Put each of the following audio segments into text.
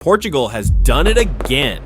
Portugal has done it again.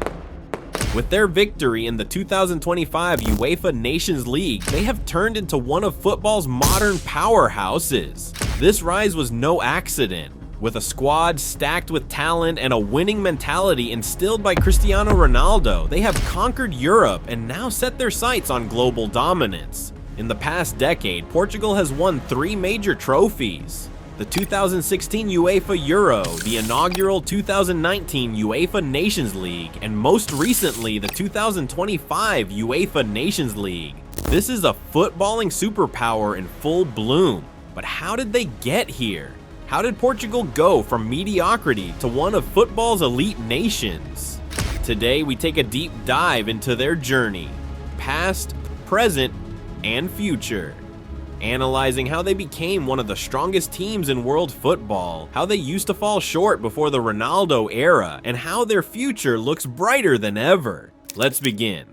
With their victory in the 2025 UEFA Nations League, they have turned into one of football's modern powerhouses. This rise was no accident. With a squad stacked with talent and a winning mentality instilled by Cristiano Ronaldo, they have conquered Europe and now set their sights on global dominance. In the past decade, Portugal has won 3 major trophies: the 2016 UEFA Euro, the inaugural 2019 UEFA Nations League, and most recently the 2025 UEFA Nations League. This is a footballing superpower in full bloom. But how did they get here? How did Portugal go from mediocrity to one of football's elite nations? Today we take a deep dive into their journey, past, present, and future. Analyzing how they became one of the strongest teams in world football, how they used to fall short before the Ronaldo era, and how their future looks brighter than ever. Let's begin.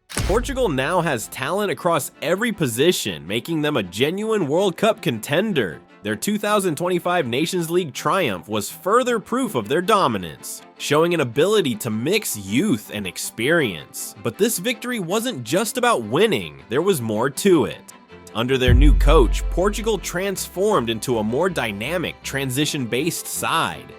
Portugal now has talent across every position, making them a genuine World Cup contender. Their 2025 Nations League triumph was further proof of their dominance, showing an ability to mix youth and experience. But this victory wasn't just about winning, there was more to it. Under their new coach, Portugal transformed into a more dynamic, transition-based side.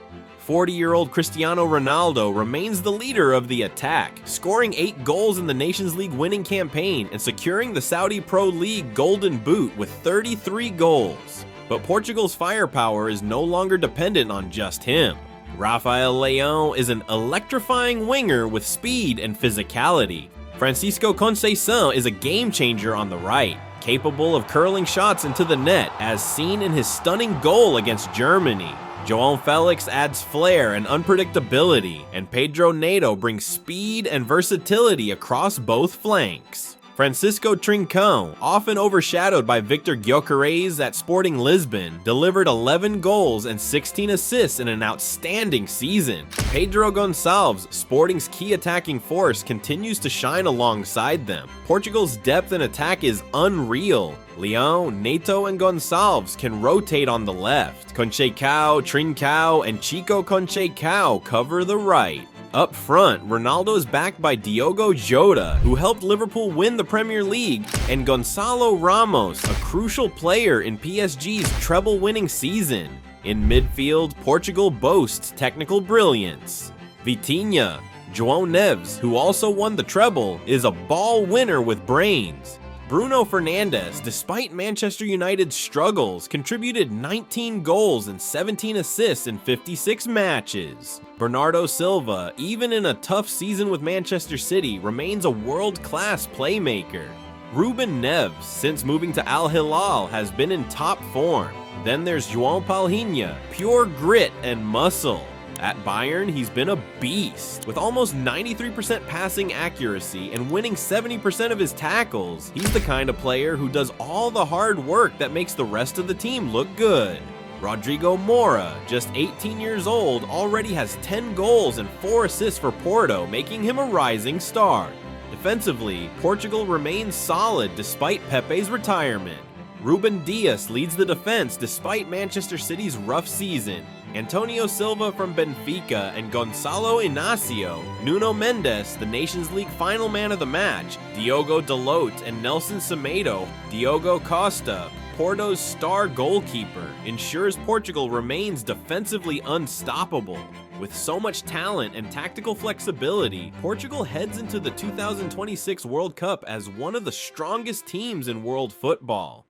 40-year-old Cristiano Ronaldo remains the leader of the attack, scoring 8 goals in the Nations League winning campaign and securing the Saudi Pro League Golden Boot with 33 goals. But Portugal's firepower is no longer dependent on just him. Rafael Leão is an electrifying winger with speed and physicality. 𝐼𝐶𝐶𝐭 Conceição is a game changer on the right, capable of curling shots into the net, as seen in his stunning goal against Germany. João Felix adds flair and unpredictability, and Pedro Neto brings speed and versatility across both flanks. Francisco Trincão, often overshadowed by Victor Gyökeres at Sporting Lisbon, delivered 11 goals and 16 assists in an outstanding season. Pedro Gonçalves, Sporting's key attacking force, continues to shine alongside them. Portugal's depth in attack is unreal. Leão, Neto, and Gonçalves can rotate on the left. 𝐾𝐭, Trincão, and 𝐾𝐭 cover the right. Up front, Ronaldo is backed by Diogo Jota, who helped Liverpool win the Premier League, and Gonçalo Ramos, a crucial player in PSG's treble-winning season. In midfield, Portugal boasts technical brilliance. Vitinha, João Neves, who also won the treble, is a ball winner with brains. Bruno Fernandes, despite Manchester United's struggles, contributed 19 goals and 17 assists in 56 matches. Bernardo Silva, even in a tough season with Manchester City, remains a world-class playmaker. Ruben Neves, since moving to Al Hilal, has been in top form. Then there's João Palhinha, pure grit and muscle. At Bayern, he's been a beast. With almost 93% passing accuracy and winning 70% of his tackles, he's the kind of player who does all the hard work that makes the rest of the team look good. Rodrigo Moura, just 18 years old, already has 10 goals and 4 assists for Porto, making him a rising star. Defensively, Portugal remains solid despite Pepe's retirement. Ruben Dias leads the defense despite Manchester City's rough season. Antonio Silva from Benfica and Gonçalo Inácio, Nuno Mendes, the Nations League final man of the match, Diogo Dalot and Nelson Semedo, Diogo Costa, Porto's star goalkeeper, ensures Portugal remains defensively unstoppable. With so much talent and tactical flexibility, Portugal heads into the 2026 World Cup as one of the strongest teams in world football.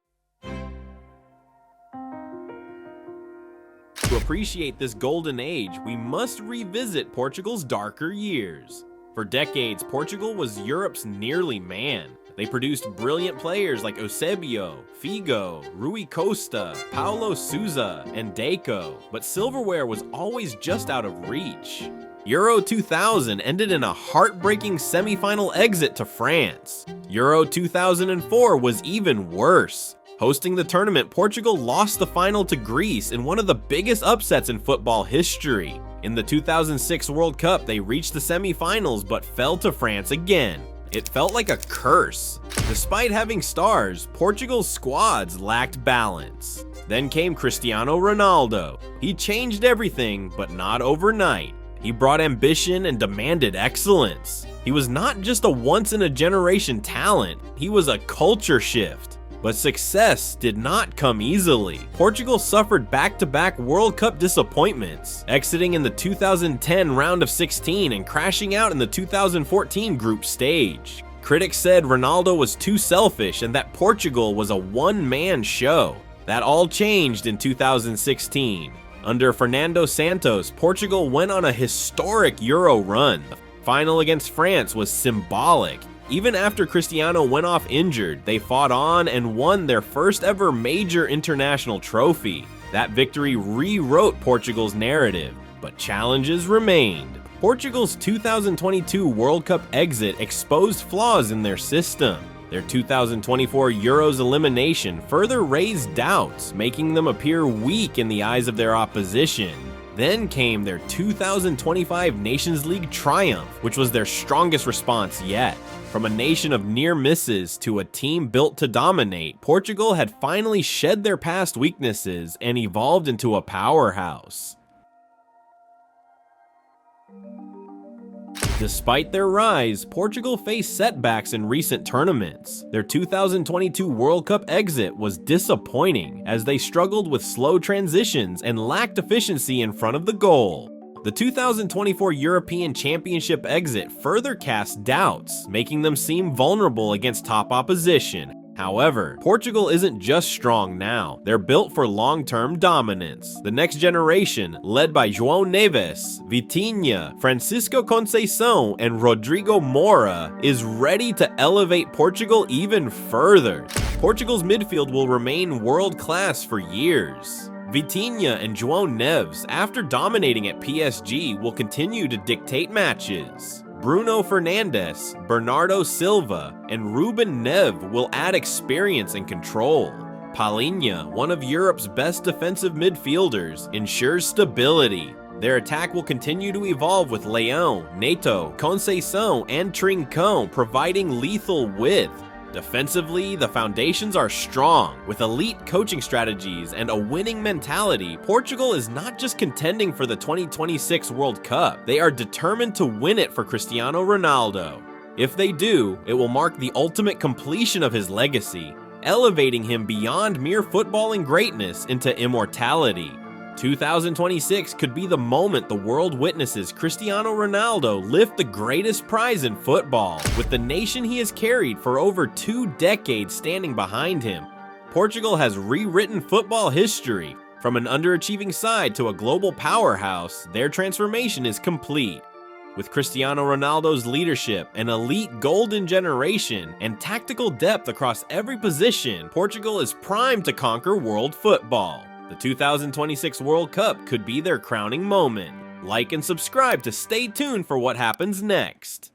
To appreciate this golden age, we must revisit Portugal's darker years. For decades, Portugal was Europe's nearly man. They produced brilliant players like Eusébio, Figo, Rui Costa, Paulo Sousa, and Deco, but silverware was always just out of reach. Euro 2000 ended in a heartbreaking semi-final exit to France. Euro 2004 was even worse. Hosting the tournament, Portugal lost the final to Greece in one of the biggest upsets in football history. In the 2006 World Cup, they reached the semi-finals but fell to France again. It felt like a curse. Despite having stars, Portugal's squads lacked balance. Then came Cristiano Ronaldo. He changed everything, but not overnight. He brought ambition and demanded excellence. He was not just a once-in-a-generation talent, he was a culture shift. But success did not come easily. Portugal suffered back-to-back World Cup disappointments, exiting in the 2010 round of 16 and crashing out in the 2014 group stage. Critics said Ronaldo was too selfish and that Portugal was a one-man show. That all changed in 2016. Under Fernando Santos, Portugal went on a historic Euro run. The final against France was symbolic. Even after Cristiano went off injured, they fought on and won their first ever major international trophy. That victory rewrote Portugal's narrative, but challenges remained. Portugal's 2022 World Cup exit exposed flaws in their system. Their 2024 Euros elimination further raised doubts, making them appear weak in the eyes of their opposition. Then came their 2025 Nations League triumph, which was their strongest response yet. From a nation of near misses to a team built to dominate, Portugal had finally shed their past weaknesses and evolved into a powerhouse. Despite their rise, Portugal faced setbacks in recent tournaments. Their 2022 World Cup exit was disappointing as they struggled with slow transitions and lacked efficiency in front of the goal. The 2024 European Championship exit further cast doubts, making them seem vulnerable against top opposition. However, Portugal isn't just strong now, they're built for long-term dominance. The next generation, led by João Neves, Vitinha, Francisco Conceição, and Rodrigo Moura, is ready to elevate Portugal even further. Portugal's midfield will remain world-class for years. Vitinha and João Neves, after dominating at PSG, will continue to dictate matches. Bruno Fernandes, Bernardo Silva, and Ruben Neves will add experience and control. Palhinha, one of Europe's best defensive midfielders, ensures stability. Their attack will continue to evolve with Leão, Neto, Conceição, and 𝐵𝐿𝐵 providing lethal width. Defensively, the foundations are strong. With elite coaching strategies and a winning mentality, Portugal is not just contending for the 2026 World Cup, they are determined to win it for Cristiano Ronaldo. If they do, it will mark the ultimate completion of his legacy, elevating him beyond mere footballing greatness into immortality. 2026 could be the moment the world witnesses Cristiano Ronaldo lift the greatest prize in football, with the nation he has carried for over 2 decades standing behind him. Portugal has rewritten football history. From an underachieving side to a global powerhouse, their transformation is complete. With Cristiano Ronaldo's leadership, an elite golden generation, and tactical depth across every position, Portugal is primed to conquer world football. The 2026 World Cup could be their crowning moment. Like and subscribe to stay tuned for what happens next.